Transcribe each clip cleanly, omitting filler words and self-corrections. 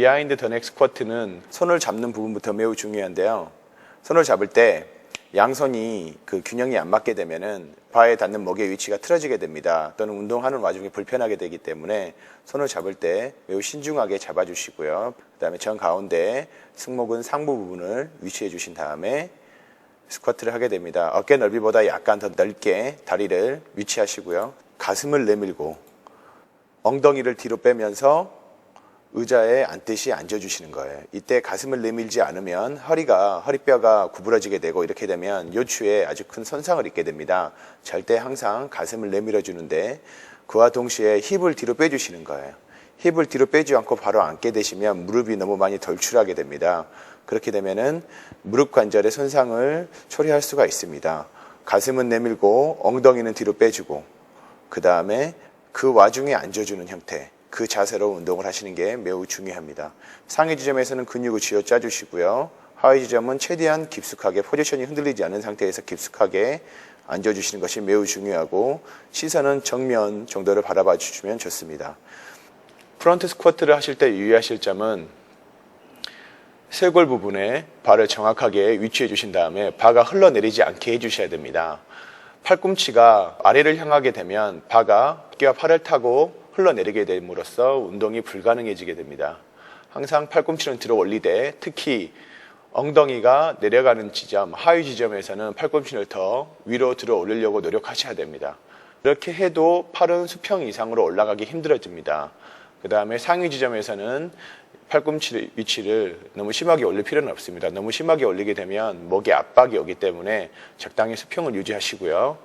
비하인드 더 넥 스쿼트는 손을 잡는 부분부터 매우 중요한데요. 손을 잡을 때 양손이 그 균형이 안 맞게 되면은 바에 닿는 목의 위치가 틀어지게 됩니다. 또는 운동하는 와중에 불편하게 되기 때문에 손을 잡을 때 매우 신중하게 잡아주시고요. 그 다음에 정 가운데 승모근 상부 부분을 위치해 주신 다음에 스쿼트를 하게 됩니다. 어깨 넓이보다 약간 더 넓게 다리를 위치하시고요. 가슴을 내밀고 엉덩이를 뒤로 빼면서 의자에 앉듯이 앉아주시는 거예요. 이때 가슴을 내밀지 않으면 허리뼈가 구부러지게 되고 이렇게 되면 요추에 아주 큰 손상을 입게 됩니다. 잘 때 항상 가슴을 내밀어 주는데 그와 동시에 힙을 뒤로 빼주시는 거예요. 힙을 뒤로 빼지 않고 바로 앉게 되시면 무릎이 너무 많이 덜출하게 됩니다. 그렇게 되면은 무릎 관절의 손상을 초래할 수가 있습니다. 가슴은 내밀고 엉덩이는 뒤로 빼주고 그 다음에 그 와중에 앉아주는 형태, 그 자세로 운동을 하시는 게 매우 중요합니다. 상위 지점에서는 근육을 쥐어짜 주시고요. 하위 지점은 최대한 깊숙하게 포지션이 흔들리지 않는 상태에서 깊숙하게 앉아주시는 것이 매우 중요하고 시선은 정면 정도를 바라봐 주시면 좋습니다. 프론트 스쿼트를 하실 때 유의하실 점은 쇄골 부분에 발을 정확하게 위치해 주신 다음에 바가 흘러내리지 않게 해주셔야 됩니다. 팔꿈치가 아래를 향하게 되면 바가 어깨와 팔을 타고 흘러내리게 됨으로써 운동이 불가능해지게 됩니다. 항상 팔꿈치는 들어 올리되 특히 엉덩이가 내려가는 지점, 하위 지점에서는 팔꿈치를 더 위로 들어 올리려고 노력하셔야 됩니다. 이렇게 해도 팔은 수평 이상으로 올라가기 힘들어집니다. 그 다음에 상위 지점에서는 팔꿈치 위치를 너무 심하게 올릴 필요는 없습니다. 너무 심하게 올리게 되면 목에 압박이 오기 때문에 적당히 수평을 유지하시고요.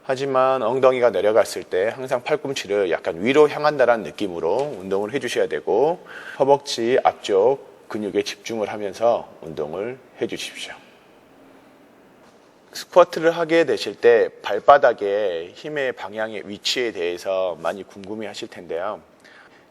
하지만 엉덩이가 내려갔을 때 항상 팔꿈치를 약간 위로 향한다는 느낌으로 운동을 해주셔야 되고 허벅지 앞쪽 근육에 집중을 하면서 운동을 해주십시오. 스쿼트를 하게 되실 때 발바닥의 힘의 방향의 위치에 대해서 많이 궁금해 하실 텐데요.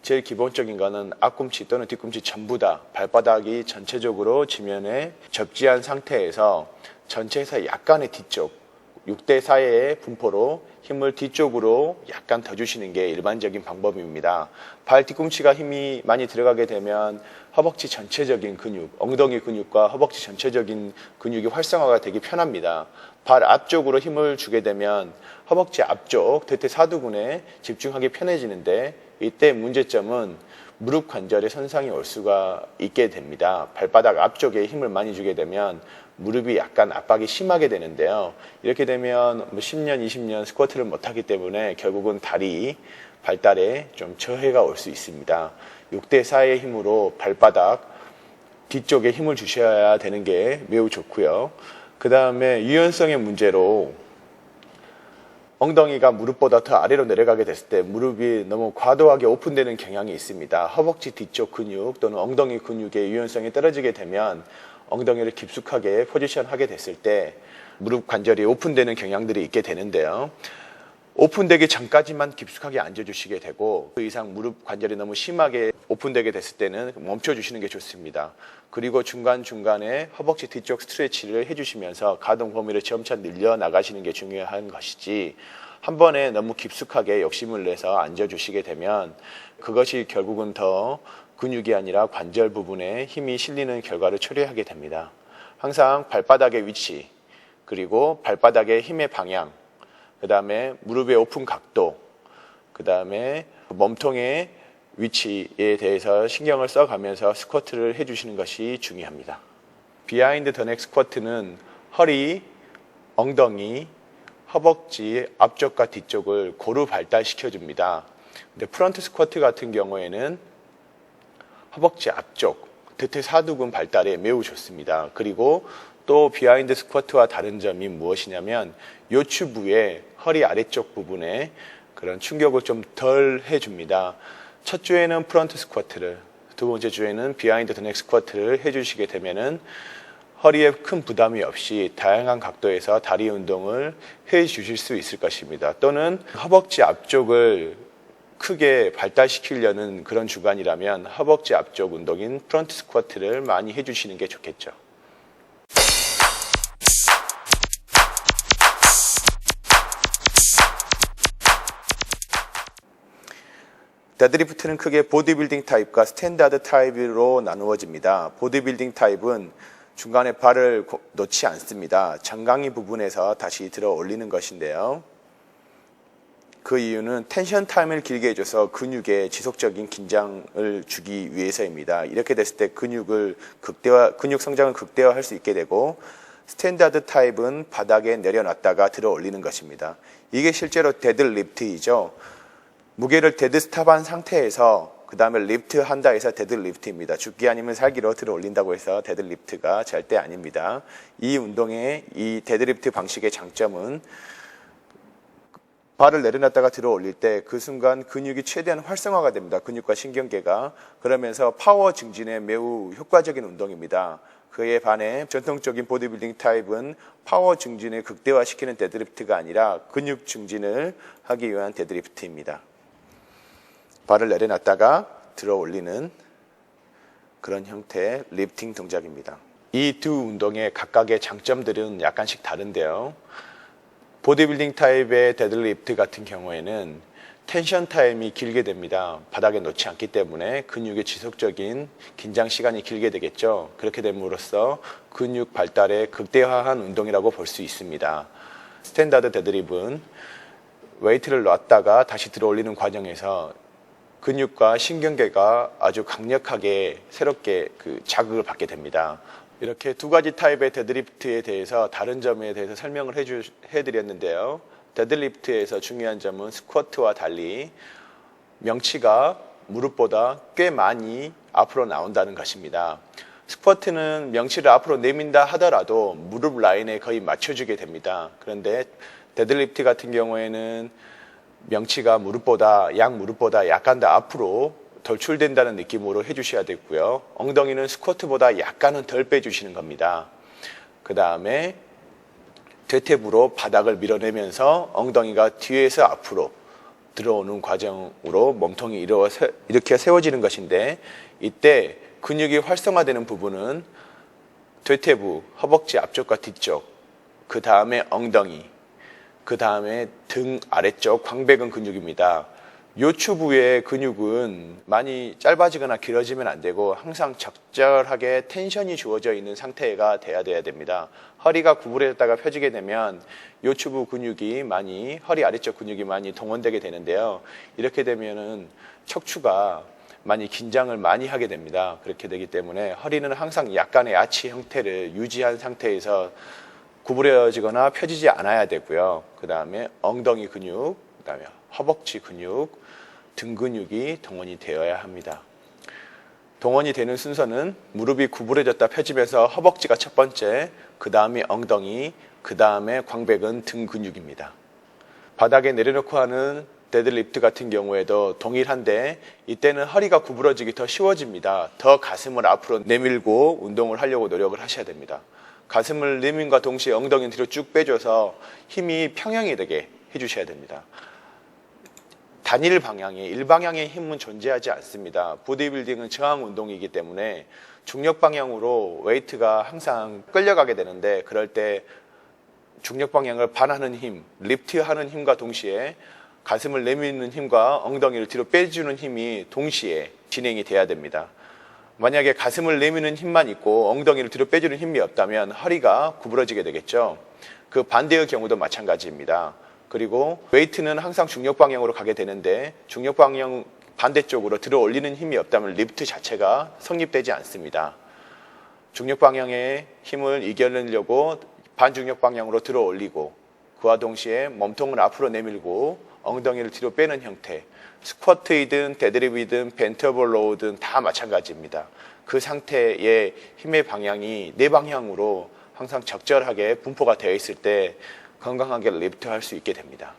제일 기본적인 거는 앞꿈치 또는 뒤꿈치 전부 다 발바닥이 전체적으로 지면에 접지한 상태에서 전체에서 약간의 뒤쪽 6대 4의 분포로 힘을 뒤쪽으로 약간 더 주시는 게 일반적인 방법입니다. 발 뒤꿈치가 힘이 많이 들어가게 되면 허벅지 전체적인 근육, 엉덩이 근육과 허벅지 전체적인 근육이 활성화가 되기 편합니다. 발 앞쪽으로 힘을 주게 되면 허벅지 앞쪽 대퇴사두근에 집중하기 편해지는데 이때 문제점은 무릎 관절에 손상이 올 수가 있게 됩니다. 발바닥 앞쪽에 힘을 많이 주게 되면 무릎이 약간 압박이 심하게 되는데요. 이렇게 되면 10년, 20년 스쿼트를 못하기 때문에 결국은 다리, 발달에 좀 저해가 올 수 있습니다. 6대 4의 힘으로 발바닥 뒤쪽에 힘을 주셔야 되는 게 매우 좋고요. 그 다음에 유연성의 문제로 엉덩이가 무릎보다 더 아래로 내려가게 됐을 때 무릎이 너무 과도하게 오픈되는 경향이 있습니다. 허벅지 뒤쪽 근육 또는 엉덩이 근육의 유연성이 떨어지게 되면 엉덩이를 깊숙하게 포지션하게 됐을 때 무릎 관절이 오픈되는 경향들이 있게 되는데요. 오픈되기 전까지만 깊숙하게 앉아주시게 되고 그 이상 무릎 관절이 너무 심하게 오픈되게 됐을 때는 멈춰주시는 게 좋습니다. 그리고 중간중간에 허벅지 뒤쪽 스트레치를 해주시면서 가동 범위를 점차 늘려나가시는 게 중요한 것이지 한 번에 너무 깊숙하게 욕심을 내서 앉아주시게 되면 그것이 결국은 더 근육이 아니라 관절 부분에 힘이 실리는 결과를 초래하게 됩니다. 항상 발바닥의 위치, 그리고 발바닥의 힘의 방향, 그 다음에 무릎의 오픈 각도, 그 다음에 몸통의 위치에 대해서 신경을 써가면서 스쿼트를 해주시는 것이 중요합니다. 비하인드 더 넥 스쿼트는 허리, 엉덩이, 허벅지 앞쪽과 뒤쪽을 고루 발달시켜줍니다. 근데 프론트 스쿼트 같은 경우에는 허벅지 앞쪽, 대퇴사두근 발달에 매우 좋습니다. 그리고 또 비하인드 스쿼트와 다른 점이 무엇이냐면 요추부의 허리 아래쪽 부분에 그런 충격을 좀 덜 해줍니다. 첫 주에는 프론트 스쿼트를, 두 번째 주에는 비하인드 더 넥 스쿼트를 해주시게 되면은 허리에 큰 부담이 없이 다양한 각도에서 다리 운동을 해주실 수 있을 것입니다. 또는 허벅지 앞쪽을 크게 발달시키려는 그런 주간이라면 허벅지 앞쪽 운동인 프론트 스쿼트를 많이 해주시는 게 좋겠죠. 데드리프트는 크게 보디빌딩 타입과 스탠다드 타입으로 나누어집니다. 보디빌딩 타입은 중간에 발을 놓지 않습니다. 정강이 부분에서 다시 들어 올리는 것인데요. 그 이유는 텐션 타임을 길게 해줘서 근육에 지속적인 긴장을 주기 위해서입니다. 이렇게 됐을 때 근육 성장을 극대화할 수 있게 되고, 스탠다드 타입은 바닥에 내려놨다가 들어 올리는 것입니다. 이게 실제로 데드리프트이죠. 무게를 데드스탑한 상태에서 그 다음에 리프트 한다 해서 데드리프트입니다. 죽기 아니면 살기로 들어 올린다고 해서 데드리프트가 절대 아닙니다. 이 운동의 이 데드리프트 방식의 장점은 발을 내려놨다가 들어 올릴 때 그 순간 근육이 최대한 활성화가 됩니다. 근육과 신경계가. 그러면서 파워 증진에 매우 효과적인 운동입니다. 그에 반해 전통적인 보디빌딩 타입은 파워 증진을 극대화시키는 데드리프트가 아니라 근육 증진을 하기 위한 데드리프트입니다. 발을 내려놨다가 들어 올리는 그런 형태의 리프팅 동작입니다. 이 두 운동의 각각의 장점들은 약간씩 다른데요. 보디빌딩 타입의 데드리프트 같은 경우에는 텐션 타임이 길게 됩니다. 바닥에 놓지 않기 때문에 근육의 지속적인 긴장 시간이 길게 되겠죠. 그렇게 됨으로써 근육 발달에 극대화한 운동이라고 볼 수 있습니다. 스탠다드 데드리프트는 웨이트를 놨다가 다시 들어 올리는 과정에서 근육과 신경계가 아주 강력하게 새롭게 자극을 받게 됩니다. 이렇게 두 가지 타입의 데드리프트에 대해서 다른 점에 대해서 설명을 해드렸는데요. 데드리프트에서 중요한 점은 스쿼트와 달리 명치가 무릎보다 꽤 많이 앞으로 나온다는 것입니다. 스쿼트는 명치를 앞으로 내민다 하더라도 무릎 라인에 거의 맞춰주게 됩니다. 그런데 데드리프트 같은 경우에는 명치가 양 무릎보다 약간 더 앞으로 돌출된다는 느낌으로 해주셔야 되고요. 엉덩이는 스쿼트보다 약간은 덜 빼주시는 겁니다. 그 다음에 대퇴부로 바닥을 밀어내면서 엉덩이가 뒤에서 앞으로 들어오는 과정으로 몸통이 이렇게 세워지는 것인데, 이때 근육이 활성화되는 부분은 대퇴부, 허벅지 앞쪽과 뒤쪽, 그 다음에 엉덩이, 그 다음에 등 아래쪽 광배근 근육입니다. 요추부의 근육은 많이 짧아지거나 길어지면 안 되고 항상 적절하게 텐션이 주어져 있는 상태가 돼야 됩니다. 허리가 구부러졌다가 펴지게 되면 요추부 근육이 허리 아래쪽 근육이 많이 동원되게 되는데요. 이렇게 되면은 척추가 많이 긴장을 많이 하게 됩니다. 그렇게 되기 때문에 허리는 항상 약간의 아치 형태를 유지한 상태에서 구부려지거나 펴지지 않아야 되고요. 그 다음에 엉덩이 근육, 그 다음에 허벅지 근육, 등 근육이 동원이 되어야 합니다. 동원이 되는 순서는 무릎이 구부러졌다 펴지면서 허벅지가 첫 번째, 그 다음에 엉덩이, 그 다음에 광배근, 등 근육입니다. 바닥에 내려놓고 하는 데드리프트 같은 경우에도 동일한데, 이때는 허리가 구부러지기 더 쉬워집니다. 더 가슴을 앞으로 내밀고 운동을 하려고 노력을 하셔야 됩니다. 가슴을 내민과 동시에 엉덩이를 뒤로 쭉 빼줘서 힘이 평형이 되게 해주셔야 됩니다. 단일 방향의 일방향의 힘은 존재하지 않습니다. 보디빌딩은 저항 운동이기 때문에 중력 방향으로 웨이트가 항상 끌려가게 되는데, 그럴 때 중력 방향을 반하는 힘, 리프트하는 힘과 동시에 가슴을 내미는 힘과 엉덩이를 뒤로 빼주는 힘이 동시에 진행이 돼야 됩니다. 만약에 가슴을 내미는 힘만 있고 엉덩이를 뒤로 빼주는 힘이 없다면 허리가 구부러지게 되겠죠. 그 반대의 경우도 마찬가지입니다. 그리고 웨이트는 항상 중력 방향으로 가게 되는데, 중력 방향 반대쪽으로 들어 올리는 힘이 없다면 리프트 자체가 성립되지 않습니다. 중력 방향의 힘을 이겨내려고 반중력 방향으로 들어 올리고, 그와 동시에 몸통을 앞으로 내밀고 엉덩이를 뒤로 빼는 형태, 스쿼트이든 데드리프트이든 벤터블 로우든 다 마찬가지입니다. 그 상태의 힘의 방향이 네 방향으로 항상 적절하게 분포가 되어 있을 때 건강하게 리프트 할 수 있게 됩니다.